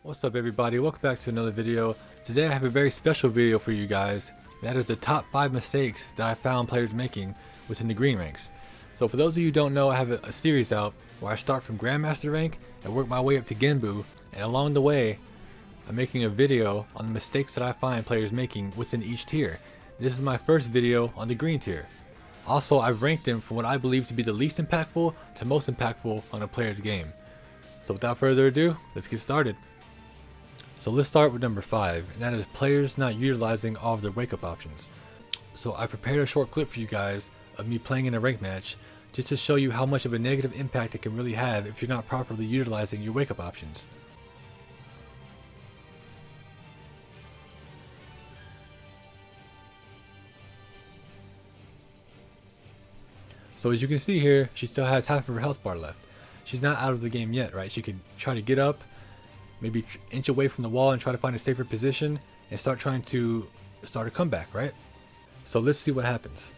What's up everybody, welcome back to another video. Today I have a very special video for you guys. That is the top 5 mistakes that I found players making within the green ranks. So for those of you who don't know, I have a series out where I start from Grandmaster rank and work my way up to Genbu, and along the way I'm making a video on the mistakes that I find players making within each tier. This is my first video on the green tier. Also, I've ranked them from what I believe to be the least impactful to most impactful on a player's game. So without further ado, let's get started. So let's start with number 5, and that is players not utilizing all of their wake up options. So I prepared a short clip for you guys of me playing in a rank match just to show you how much of a negative impact it can really have if you're not properly utilizing your wake up options. So as you can see here, she still has half of her health bar left. She's not out of the game yet, right? She could try to get up, maybe inch away from the wall and try to find a safer position and start trying to start a comeback, right? So let's see what happens.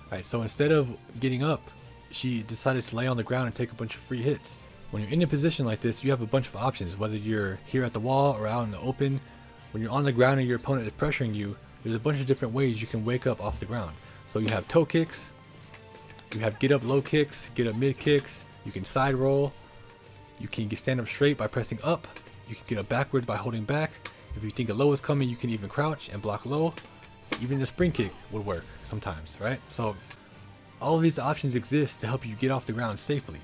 Alright, so instead of getting up, she decided to lay on the ground and take a bunch of free hits. When you're in a position like this, you have a bunch of options, whether you're here at the wall or out in the open. When you're on the ground and your opponent is pressuring you, there's a bunch of different ways you can wake up off the ground. So you have toe kicks, you have get up low kicks, get up mid kicks, you can side roll, you can stand up straight by pressing up, you can get up backwards by holding back. If you think a low is coming, you can even crouch and block low. Even a spring kick would work sometimes, right? So all of these options exist to help you get off the ground safely.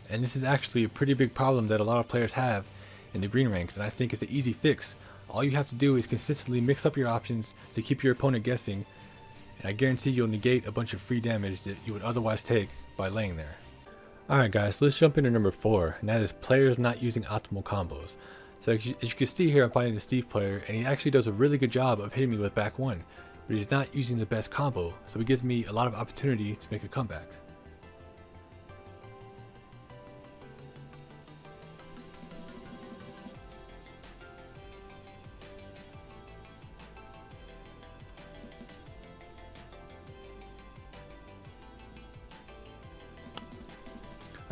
And this is actually a pretty big problem that a lot of players have in the green ranks, and I think it's an easy fix. All you have to do is consistently mix up your options to keep your opponent guessing, and I guarantee you'll negate a bunch of free damage that you would otherwise take by laying there. Alright guys, let's jump into number 4, and that is players not using optimal combos. So as you can see here, I'm fighting the Steve player, and he actually does a really good job of hitting me with back 1, but he's not using the best combo, so it gives me a lot of opportunity to make a comeback.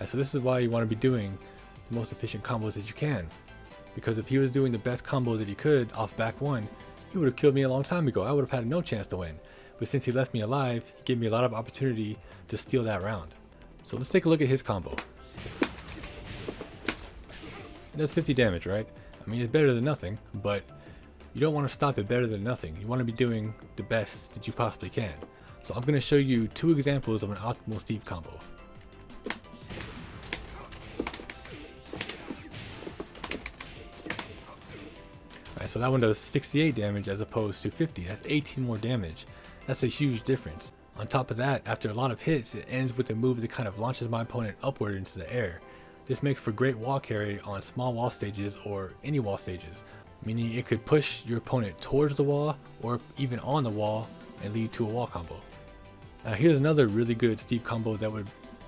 So this is why you want to be doing the most efficient combos that you can, because if he was doing the best combo that he could off back 1, he would have killed me a long time ago. I would have had no chance to win, but since he left me alive, he gave me a lot of opportunity to steal that round. So let's take a look at his combo. It does 50 damage, right? I mean, it's better than nothing, but you don't want to stop at better than nothing. You want to be doing the best that you possibly can. So I'm going to show you 2 examples of an optimal Steve combo. So that one does 68 damage as opposed to 50. That's 18 more damage. That's a huge difference. On top of that, after a lot of hits, it ends with a move that kind of launches my opponent upward into the air. This makes for great wall carry on small wall stages or any wall stages, meaning it could push your opponent towards the wall or even on the wall and lead to a wall combo. Now here's another really good Steve combo that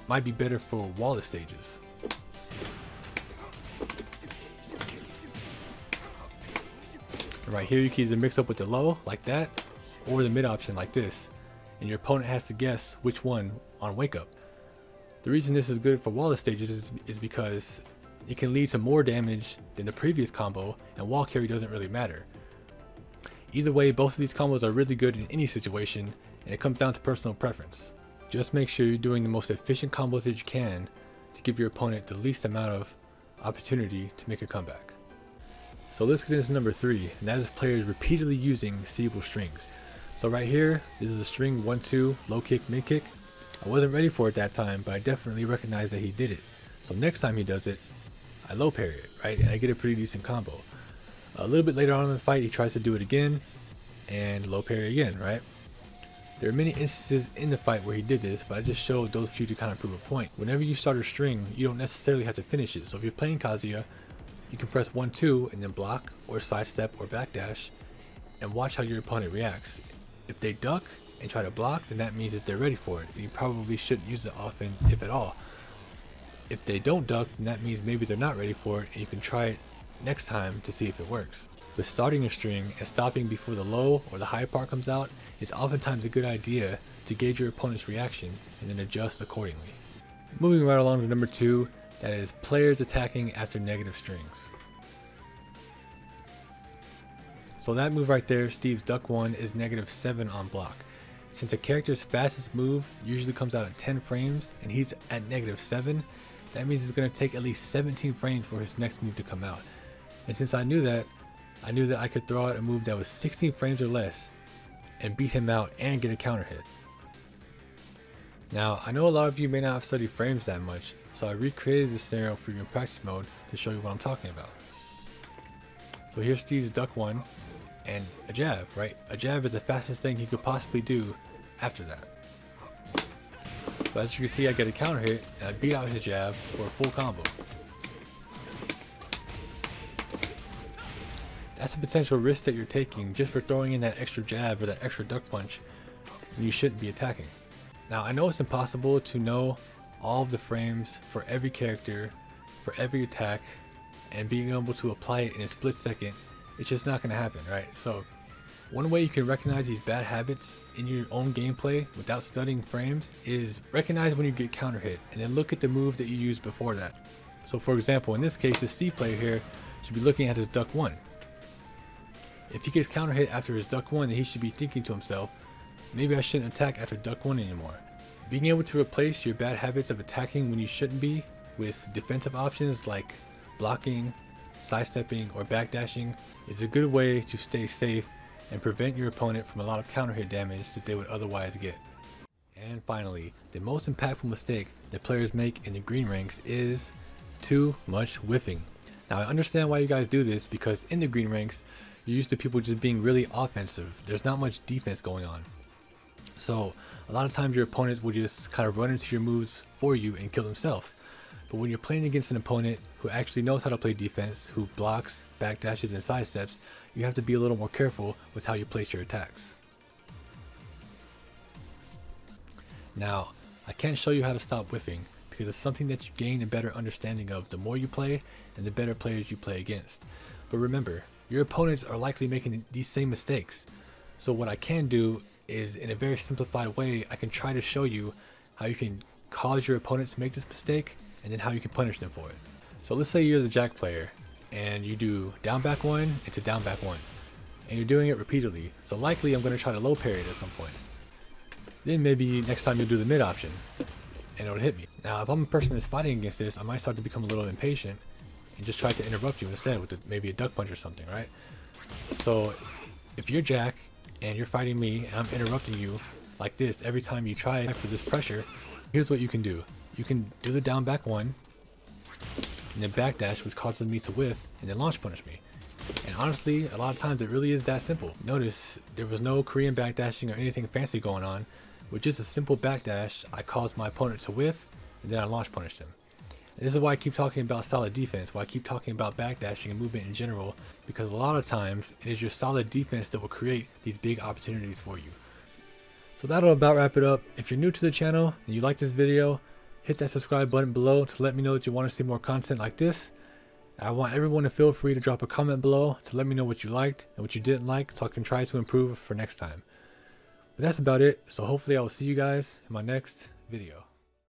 might be better for wall-less stages. Right here you can either mix up with the low like that or the mid option like this, and your opponent has to guess which one on wake up. The reason this is good for wall stages is because it can lead to more damage than the previous combo, and wall carry doesn't really matter. Either way, both of these combos are really good in any situation, and it comes down to personal preference. Just make sure you're doing the most efficient combos that you can to give your opponent the least amount of opportunity to make a comeback. So let's get into number 3, and that is players repeatedly using seeable strings. So right here, this is a string 1-2, low kick, mid kick. I wasn't ready for it that time, but I definitely recognize that he did it. So next time he does it, I low parry it, right? And I get a pretty decent combo. A little bit later on in the fight, he tries to do it again, and low parry again, right? There are many instances in the fight where he did this, but I just showed those few to kind of prove a point. Whenever you start a string, you don't necessarily have to finish it. So if you're playing Kazuya, you can press 1-2 and then block or sidestep or backdash and watch how your opponent reacts. If they duck and try to block, then that means that they're ready for it. You probably shouldn't use it often, if at all. If they don't duck, then that means maybe they're not ready for it, and you can try it next time to see if it works. But starting a string and stopping before the low or the high part comes out it's oftentimes a good idea to gauge your opponent's reaction and then adjust accordingly. Moving right along to number 2, that is players attacking after negative strings. So that move right there, Steve's Duck 1, is -7 on block. Since a character's fastest move usually comes out at 10 frames and he's at -7, that means it's going to take at least 17 frames for his next move to come out. And since I knew that I could throw out a move that was 16 frames or less and beat him out and get a counter hit. Now, I know a lot of you may not have studied frames that much, so I recreated this scenario for you in practice mode to show you what I'm talking about. So here's Steve's Duck 1 and a jab, right? A jab is the fastest thing he could possibly do after that. So as you can see, I get a counter hit and I beat out his jab for a full combo. That's a potential risk that you're taking just for throwing in that extra jab or that extra duck punch when you shouldn't be attacking. Now, I know it's impossible to know all of the frames for every character, for every attack, and being able to apply it in a split second. It's just not going to happen, right? So one way you can recognize these bad habits in your own gameplay without studying frames is recognize when you get counter hit and then look at the move that you used before that. So for example, in this case, the Steve player here should be looking at his Duck 1. If he gets counter hit after his Duck 1, then he should be thinking to himself, maybe I shouldn't attack after Duck 1 anymore. Being able to replace your bad habits of attacking when you shouldn't be with defensive options like blocking, sidestepping, or backdashing is a good way to stay safe and prevent your opponent from a lot of counter hit damage that they would otherwise get. And finally, the most impactful mistake that players make in the green ranks is too much whiffing. Now I understand why you guys do this, because in the green ranks you're used to people just being really offensive. There's not much defense going on. So a lot of times your opponents will just kind of run into your moves for you and kill themselves. But when you're playing against an opponent who actually knows how to play defense, who blocks, backdashes, and sidesteps, you have to be a little more careful with how you place your attacks. Now, I can't show you how to stop whiffing because it's something that you gain a better understanding of the more you play and the better players you play against. But remember, your opponents are likely making these same mistakes. So what I can do is, in a very simplified way, I can try to show you how you can cause your opponents to make this mistake and then how you can punish them for it. So let's say you're the Jack player and you do down back 1 into down back 1 and you're doing it repeatedly. So likely I'm going to try to low parry it at some point. Then maybe next time you'll do the mid option and it'll hit me. Now if I'm a person that's fighting against this, I might start to become a little impatient and just try to interrupt you instead with maybe a duck punch or something, right? So if you're Jack and you're fighting me and I'm interrupting you like this every time you try for this pressure, here's what you can do. You can do the down back 1 and then backdash, which causes me to whiff, and then launch punish me. And honestly, a lot of times it really is that simple. Notice there was no Korean backdashing or anything fancy going on. With just a simple backdash, I caused my opponent to whiff and then I launch punished him. And this is why I keep talking about solid defense, why I keep talking about backdashing and movement in general, because a lot of times it is your solid defense that will create these big opportunities for you. So that'll about wrap it up. If you're new to the channel and you like this video, hit that subscribe button below to let me know that you want to see more content like this. I want everyone to feel free to drop a comment below to let me know what you liked and what you didn't like, so I can try to improve for next time. But that's about it, so hopefully I will see you guys in my next video.